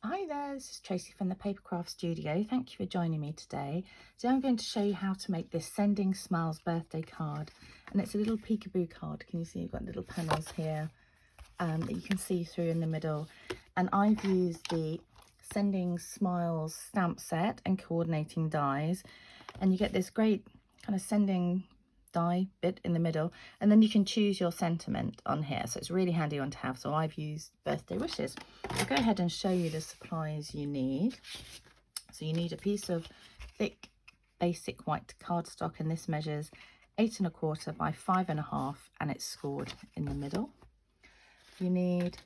Hi there, this is Tracy from the Papercraft Studio. Thank you for joining me today. Today I'm going to show you how to make this Sending Smiles birthday card. And it's a little peekaboo card. Can you see you've got little panels here that you can see through in the middle. And I've used the Sending Smiles stamp set and coordinating dies. And you get this great kind of sending die bit in the middle, and then you can choose your sentiment on here, so it's a really handy one to have. So I've used birthday wishes. I'll go ahead and show you the supplies you need. So you need a piece of thick basic white cardstock, and this measures 8 1/4 by 5 1/2, and it's scored in the middle. You need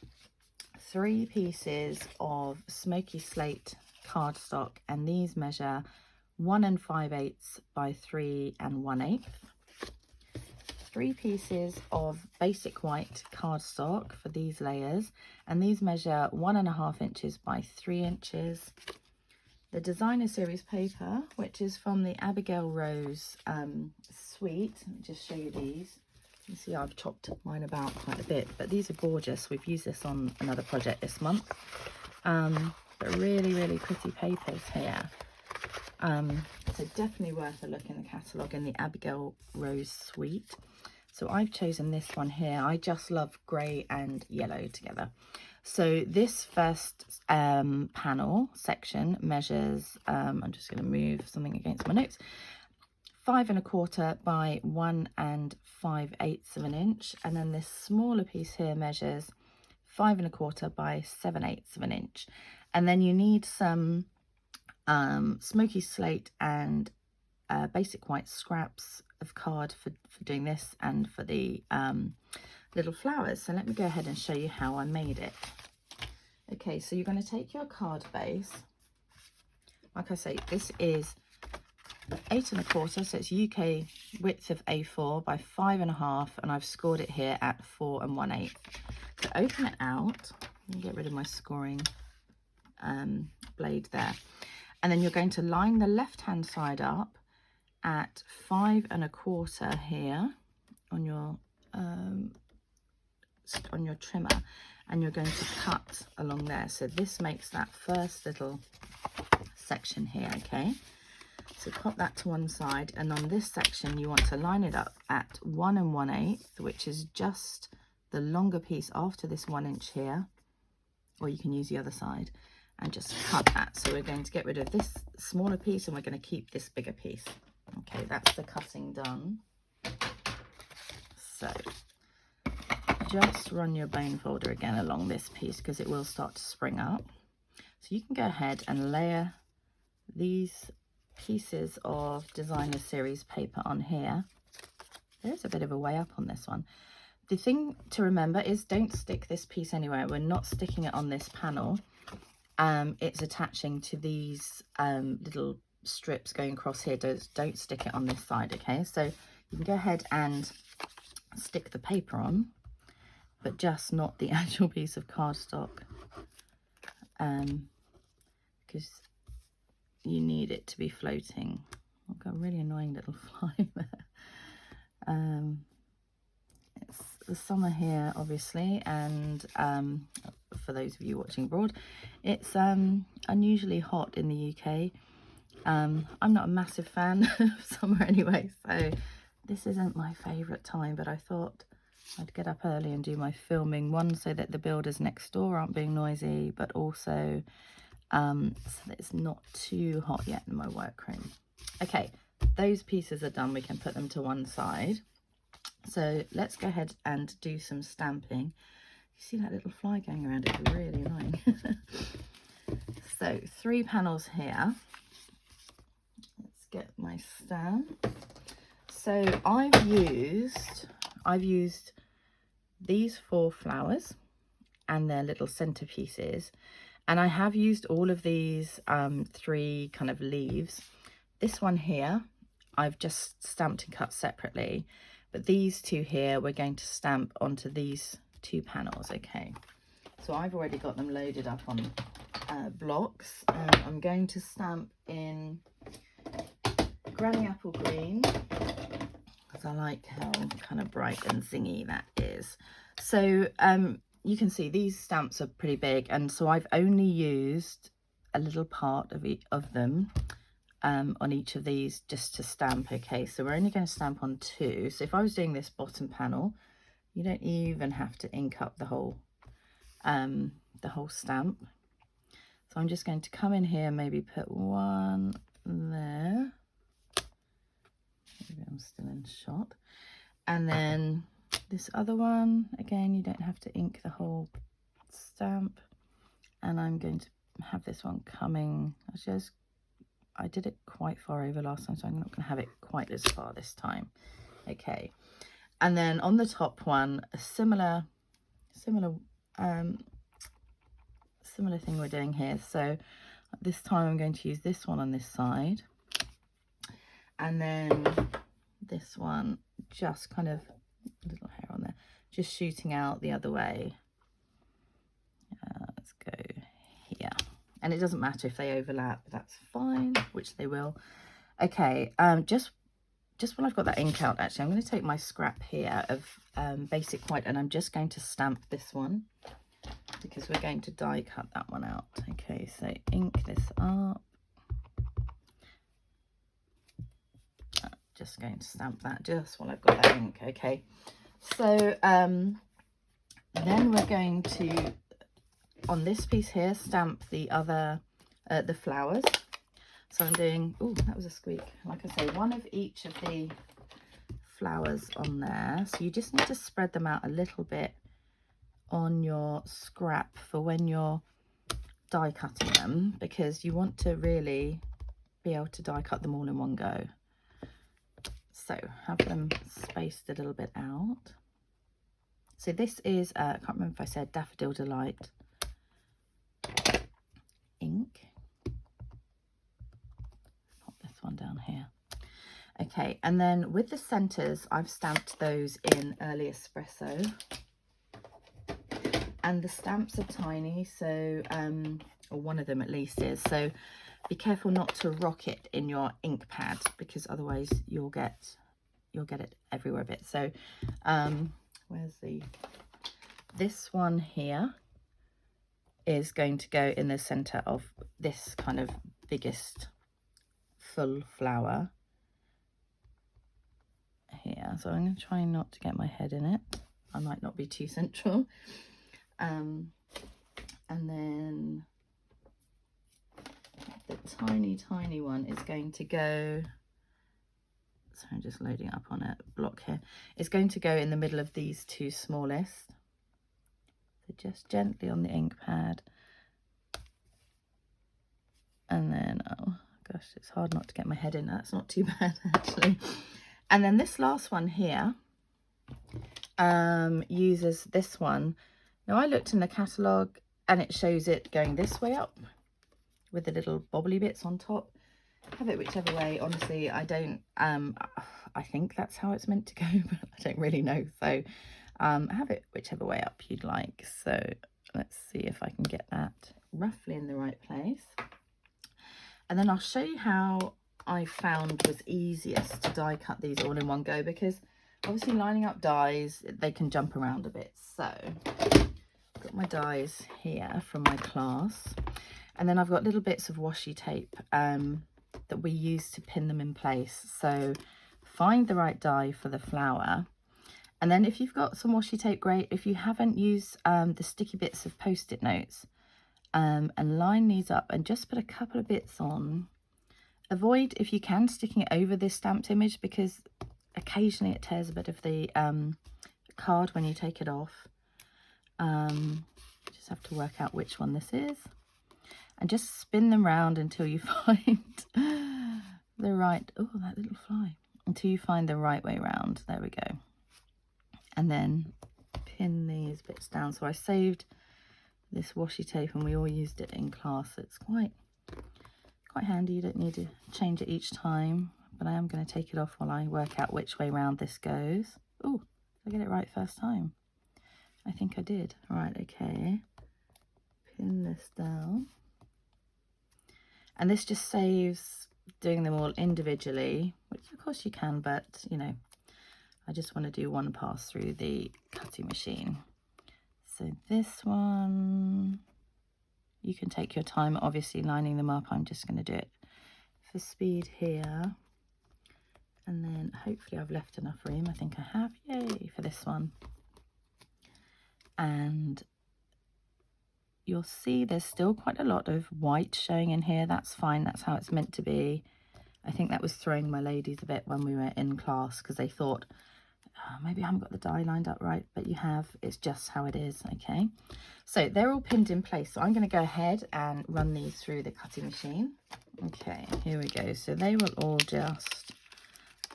3 pieces of Smoky Slate cardstock, and these measure 1 5/8 by 3 1/8. 3 pieces of basic white cardstock for these layers, and these measure 1 1/2 inches by 3 inches. The designer series paper, which is from the Abigail Rose suite. Let me just show you these. You see I've chopped mine about quite a bit, but these are gorgeous. We've used this on another project this month. But really pretty papers here. So definitely worth a look in the catalogue in the Abigail Rose suite. So I've chosen this one here. I just love grey and yellow together. So this first panel section measures, I'm just going to move something against my notes, 5 1/4 by 1 5/8 of an inch. And then this smaller piece here measures 5 1/4 by 7/8 of an inch. And then you need some Smoky Slate and basic white scraps of card for doing this and for the little flowers. So let me go ahead and show you how I made it. Okay, so you're going to take your card base. Like I say, this is 8 1/4, so it's UK width of A4 by 5 1/2, and I've scored it here at 4 1/8. So open it out. Let me get rid of my scoring blade there. And then you're going to line the left-hand side up at 5 1/4 here on your trimmer, and you're going to cut along there. So this makes that first little section here. Okay, so pop that to one side, and on this section you want to line it up at 1 1/8, which is just the longer piece after this 1 inch here, or you can use the other side, and just cut that. So we're going to get rid of this smaller piece, and we're going to keep this bigger piece. Okay, that's the cutting done. So just run your bone folder again along this piece, because it will start to spring up. So you can go ahead and layer these pieces of designer series paper on here. There's a bit of a way up on this one. The thing to remember is don't stick this piece anywhere. We're not sticking it on this panel. It's attaching to these little strips going across here. Don't stick it on this side. Okay, so you can go ahead and stick the paper on, but just not the actual piece of cardstock, because you need it to be floating. I've got a really annoying little fly there. It's the summer here, obviously, and for those of you watching abroad, it's unusually hot in the UK. I'm not a massive fan of summer anyway, so this isn't my favourite time, but I thought I'd get up early and do my filming, one so that the builders next door aren't being noisy, but also so that it's not too hot yet in my workroom. Okay, those pieces are done. We can put them to one side. So let's go ahead and do some stamping. You see that little fly going around? It's really annoying. So 3 panels here. Let's get my stamp. So I've used these 4 flowers and their little centerpieces, and I have used all of these 3 kind of leaves. This one here I've just stamped and cut separately, but these 2 here we're going to stamp onto these 2 panels. Okay, so I've already got them loaded up on blocks, and I'm going to stamp in Granny Apple Green, because I like how kind of bright and zingy that is. So you can see these stamps are pretty big, and so I've only used a little part of them on each of these just to stamp. Okay, so we're only going to stamp on 2. So if I was doing this bottom panel, you don't even have to ink up the whole stamp. So I'm just going to come in here, maybe put 1 there. Maybe I'm still in shot. And then this other one, again, you don't have to ink the whole stamp. And I'm going to have this one coming, I did it quite far over last time, so I'm not going to have it quite as far this time. Okay, and then on the top one, a similar thing we're doing here. So this time I'm going to use this one on this side, and then this one just kind of a little hair on there, just shooting out the other way. Let's go here, and it doesn't matter if they overlap, that's fine, which they will. Okay, just when I've got that ink out, actually I'm going to take my scrap here of basic white, and I'm just going to stamp this one because we're going to die cut that one out. Okay, so ink this up. Just going to stamp that just while I've got that ink. Okay, so then we're going to, on this piece here, stamp the other the flowers. So I'm doing, oh, that was a squeak, like I say, one of each of the flowers on there. So you just need to spread them out a little bit on your scrap for when you're die cutting them, because you want to really be able to die cut them all in one go. So have them spaced a little bit out. So this is, I can't remember if I said Daffodil Delight Ink. Pop this one down here. Okay, and then with the centers, I've stamped those in early espresso. And the stamps are tiny, so, or one of them at least is, so be careful not to rock it in your ink pad, because otherwise you'll get it everywhere a bit. So where's this one here is going to go in the center of this kind of biggest full flower here. So I'm going to try not to get my head in it. I might not be too central. And then the tiny one is going to go, so I'm just loading up on a block here, it's going to go in the middle of these 2 smallest. So just gently on the ink pad, and then, oh gosh, it's hard not to get my head in, that's not too bad actually. And then this last one here uses this one. Now I looked in the catalogue and it shows it going this way up with the little bobbly bits on top. Have it whichever way. Honestly, I don't, I think that's how it's meant to go, but I don't really know. So have it whichever way up you'd like. So let's see if I can get that roughly in the right place. And then I'll show you how I found was easiest to die cut these all in one go, because obviously lining up dies, they can jump around a bit. So I've got my dies here from my class, and then I've got little bits of washi tape that we use to pin them in place. So find the right die for the flower, and then if you've got some washi tape, great. If you haven't, use the sticky bits of post-it notes, and line these up and just put a couple of bits on. Avoid, if you can, sticking it over this stamped image, because occasionally it tears a bit of the card when you take it off. Just have to work out which one this is, and just spin them round until you find the right, oh, that little fly, until you find the right way round. There we go. And then pin these bits down. So I saved this washi tape and we all used it in class. It's quite handy. You don't need to change it each time, but I am going to take it off while I work out which way round this goes. Oh, did I get it right first time? I think I did. Right, okay. Pin this down. And this just saves doing them all individually, which of course you can, but you know, I just want to do one pass through the cutting machine. So this one, you can take your time, obviously lining them up. I'm just going to do it for speed here. And then hopefully I've left enough room. I think I have. Yay for this one. And you'll see there's still quite a lot of white showing in here. That's fine. That's how it's meant to be. I think that was throwing my ladies a bit when we were in class because they thought, oh, maybe I haven't got the die lined up right, but you have. It's just how it is. Okay, so they're all pinned in place. So I'm going to go ahead and run these through the cutting machine. Okay, here we go. So they will all just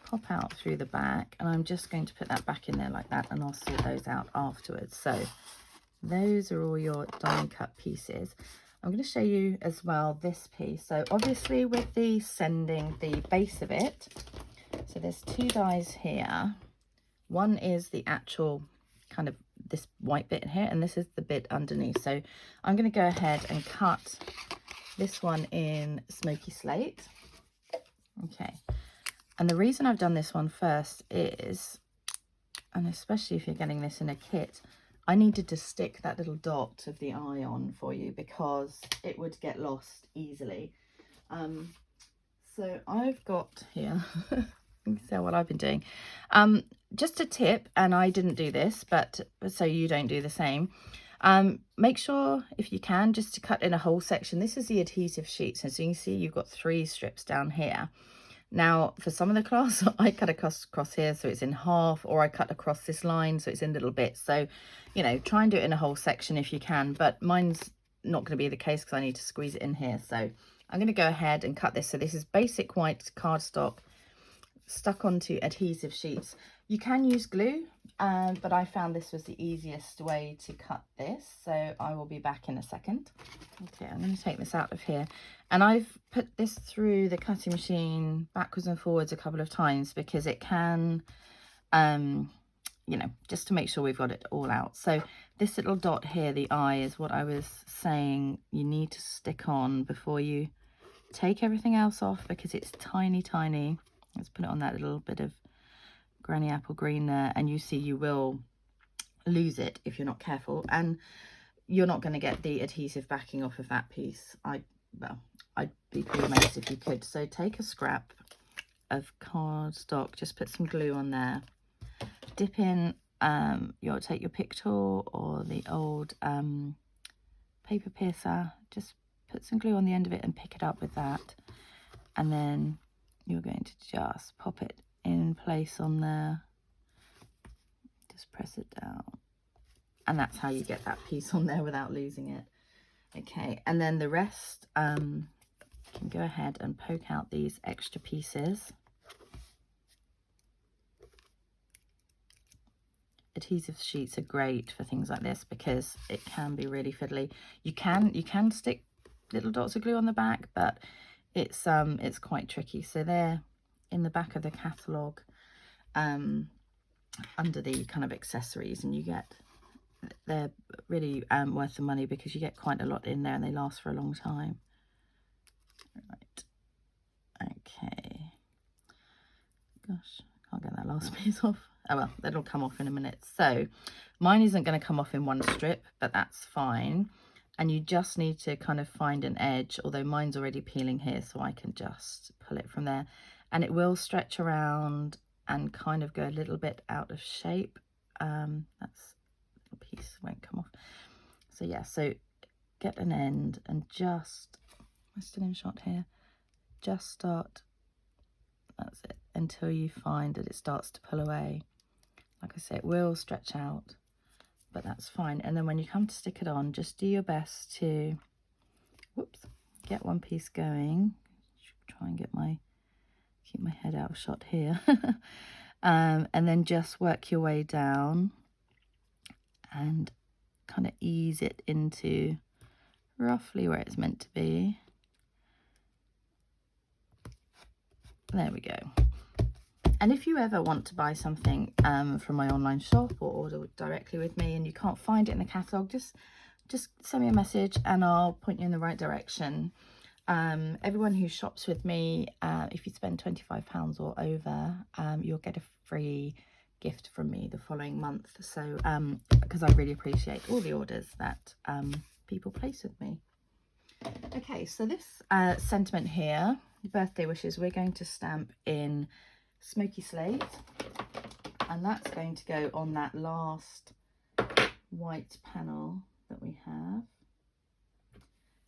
pop out through the back, and I'm just going to put that back in there like that, and I'll sort those out afterwards. So those are all your die cut pieces. I'm going to show you as well this piece. So obviously with the sending, the base of it, so there's two dies here. One is the actual kind of this white bit here, and this is the bit underneath. So I'm going to go ahead and cut this one in Smoky Slate. Okay, and the reason I've done this one first is, and especially if you're getting this in a kit, I needed to stick that little dot of the eye on for you because it would get lost easily. So I've got here, you can see what I've been doing. Just a tip, and I didn't do this, but so you don't do the same. Make sure, if you can, just to cut in a whole section. This is the adhesive sheet, so you can see you've got 3 strips down here. Now, for some of the class, I cut across here, so it's in half, or I cut across this line, so it's in little bits. So, you know, try and do it in a whole section if you can, but mine's not going to be the case because I need to squeeze it in here. So I'm going to go ahead and cut this. So this is basic white cardstock stuck onto adhesive sheets. You can use glue, but I found this was the easiest way to cut this. So I will be back in a second. Okay, I'm going to take this out of here. And I've put this through the cutting machine backwards and forwards a couple of times because it can, you know, just to make sure we've got it all out. So this little dot here, the eye, is what I was saying you need to stick on before you take everything else off because it's tiny, tiny. Let's put it on that little bit of granny apple green there, and you see you will lose it if you're not careful, and you're not going to get the adhesive backing off of that piece. Well, I'd be pretty amazed if you could. So take a scrap of cardstock, just put some glue on there, dip in, you'll take your pick tool or the old paper piercer, just put some glue on the end of it and pick it up with that, and then you're going to just pop it in place on there, just press it down, and that's how you get that piece on there without losing it. Okay, and then the rest, you can go ahead and poke out these extra pieces. Adhesive sheets are great for things like this because it can be really fiddly. You can stick little dots of glue on the back, but it's quite tricky. So they're in the back of the catalogue, under the kind of accessories, and they're really worth the money because you get quite a lot in there and they last for a long time. Right, okay, gosh, can't get that last piece off. Oh well, that'll come off in a minute. So mine isn't going to come off in one strip, but that's fine. And you just need to kind of find an edge, although mine's already peeling here, so I can just pull it from there, and it will stretch around and kind of go a little bit out of shape. That's a piece won't come off. So yeah, so get an end and just, am I still in shot here? Just start, that's it, until you find that it starts to pull away. Like I say, it will stretch out, but that's fine. And then when you come to stick it on, just do your best to, whoops, get one piece going. Try and keep my head out of shot here. And then just work your way down and kind of ease it into roughly where it's meant to be. There we go. And if you ever want to buy something from my online shop or order directly with me and you can't find it in the catalogue, just send me a message and I'll point you in the right direction. Everyone who shops with me, if you spend £25 or over, you'll get a free gift from me the following month. So because I really appreciate all the orders that people place with me. Okay, so this sentiment here, birthday wishes, we're going to stamp in Smoky Slate, and that's going to go on that last white panel that we have.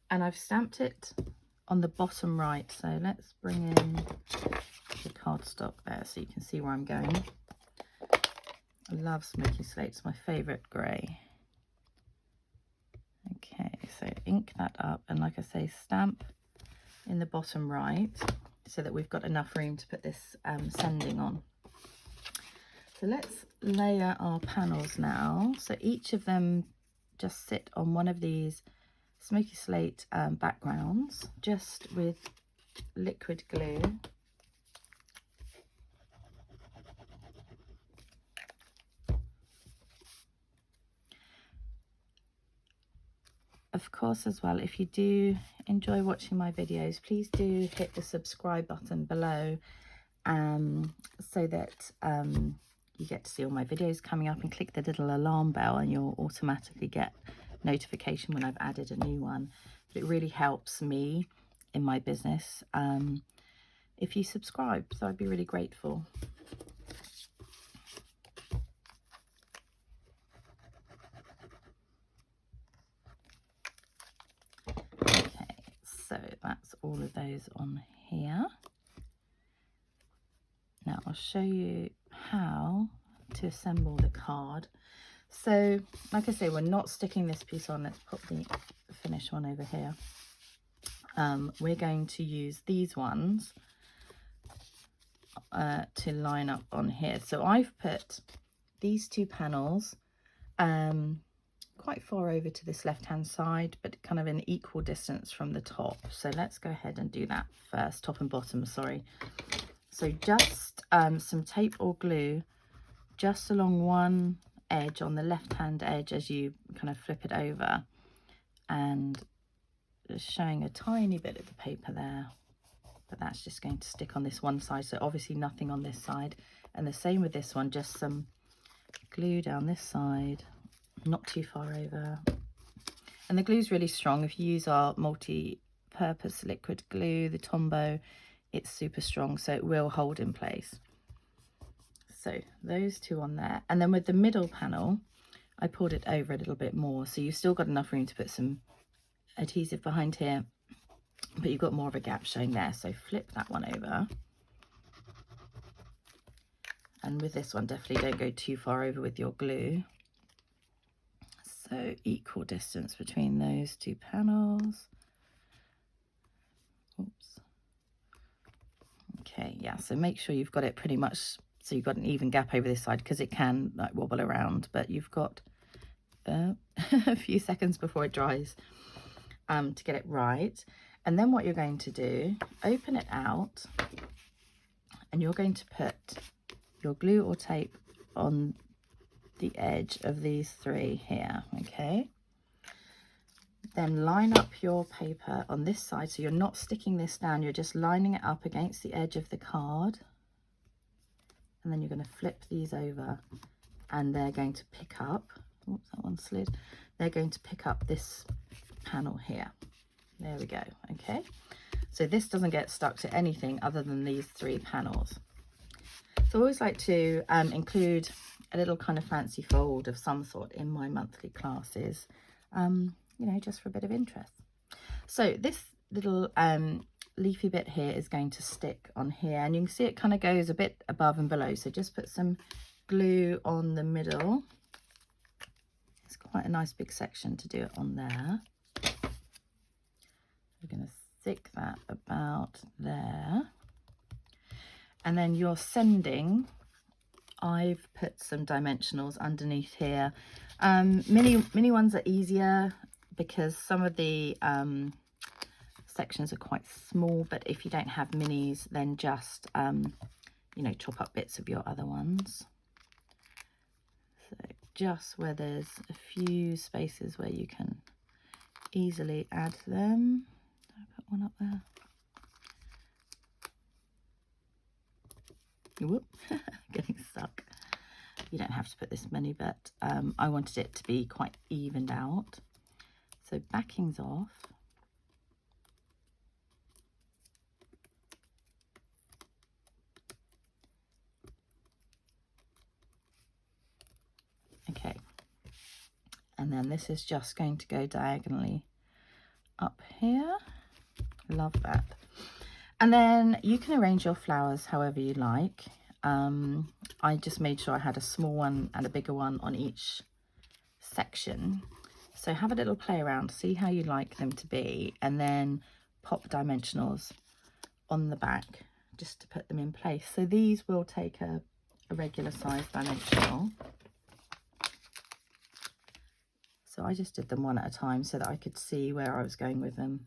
And I've stamped it on the bottom right, so let's bring in the cardstock there so you can see where I'm going. I love Smoky Slate, it's my favourite grey. Okay, so ink that up, and like I say, stamp in the bottom right so that we've got enough room to put this sending on. So let's layer our panels now. So each of them just sit on one of these Smoky Slate backgrounds, just with liquid glue. Of course, as well, if you do enjoy watching my videos, please do hit the subscribe button below so that you get to see all my videos coming up, and click the little alarm bell and you'll automatically get notification when I've added a new one. But it really helps me in my business if you subscribe, so I'd be really grateful. Okay, so that's all of those on here. Now I'll show you how to assemble the card. So like I say, we're not sticking this piece on. Let's put the finished one over here. We're going to use these ones to line up on here. So I've put these two panels quite far over to this left hand side, but kind of an equal distance from the top. So let's go ahead and do that first, top and bottom, sorry. So just some tape or glue just along one edge, on the left hand edge, as you kind of flip it over, and just showing a tiny bit of the paper there, but that's just going to stick on this one side, so obviously nothing on this side. And the same with this one, just some glue down this side, not too far over. And the glue's really strong. If you use our multi-purpose liquid glue, the Tombow, it's super strong, so it will hold in place. So those two on there, and then with the middle panel I pulled it over a little bit more, so you've still got enough room to put some adhesive behind here, but you've got more of a gap showing there. So flip that one over, and with this one definitely don't go too far over with your glue. So equal distance between those two panels. Oops. Okay, yeah, so make sure you've got it pretty much so you've got an even gap over this side, because it can like wobble around, but you've got a few seconds before it dries to get it right. And then what you're going to do, open it out, and you're going to put your glue or tape on the edge of these three here, okay? Then line up your paper on this side, so you're not sticking this down, you're just lining it up against the edge of the card. And then you're going to flip these over, and they're going to pick up, oops, that one slid, they're going to pick up this panel here. There we go. Okay, so this doesn't get stuck to anything other than these three panels. So I always like to include a little kind of fancy fold of some sort in my monthly classes, you know, just for a bit of interest. So this little leafy bit here is going to stick on here, and you can see it kind of goes a bit above and below, so just put some glue on the middle. It's quite a nice big section to do it on there. We're going to stick that about there, and then your sending, I've put some dimensionals underneath here. Mini ones are easier because some of the sections are quite small, but if you don't have minis, then just you know, chop up bits of your other ones. So just where there's a few spaces where you can easily add them. I'll put one up there. Whoop, getting stuck. You don't have to put this many, but I wanted it to be quite evened out. So backing's off. Okay, and then this is just going to go diagonally up here. Love that. And then you can arrange your flowers however you like. I just made sure I had a small one and a bigger one on each section. So have a little play around, see how you like them to be, and then pop dimensionals on the back just to put them in place. So these will take a regular size dimensional. So I just did them one at a time so that I could see where I was going with them.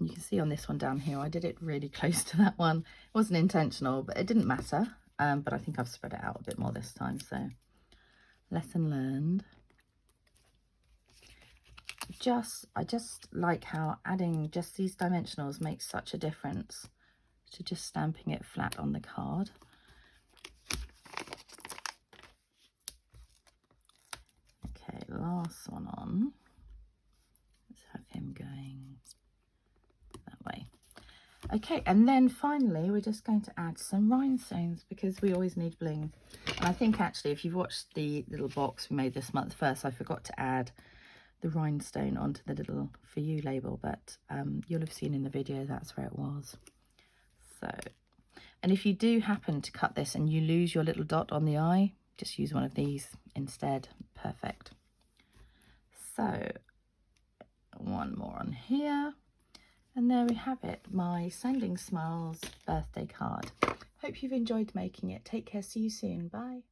You can see on this one down here, I did it really close to that one. It wasn't intentional, but it didn't matter. But I think I've spread it out a bit more this time, so lesson learned. I just like how adding just these dimensionals makes such a difference to just stamping it flat on the card. Okay, last one on. Let's have him going that way. Okay, and then finally we're just going to add some rhinestones because we always need bling. And I think actually if you've watched the little box we made this month first, I forgot to add the rhinestone onto the little for you label, but you'll have seen in the video that's where it was. So, and if you do happen to cut this and you lose your little dot on the eye, just use one of these instead. Perfect. So one more on here, and there we have it, my Sending Smiles birthday card. Hope you've enjoyed making it. Take care, see you soon, bye.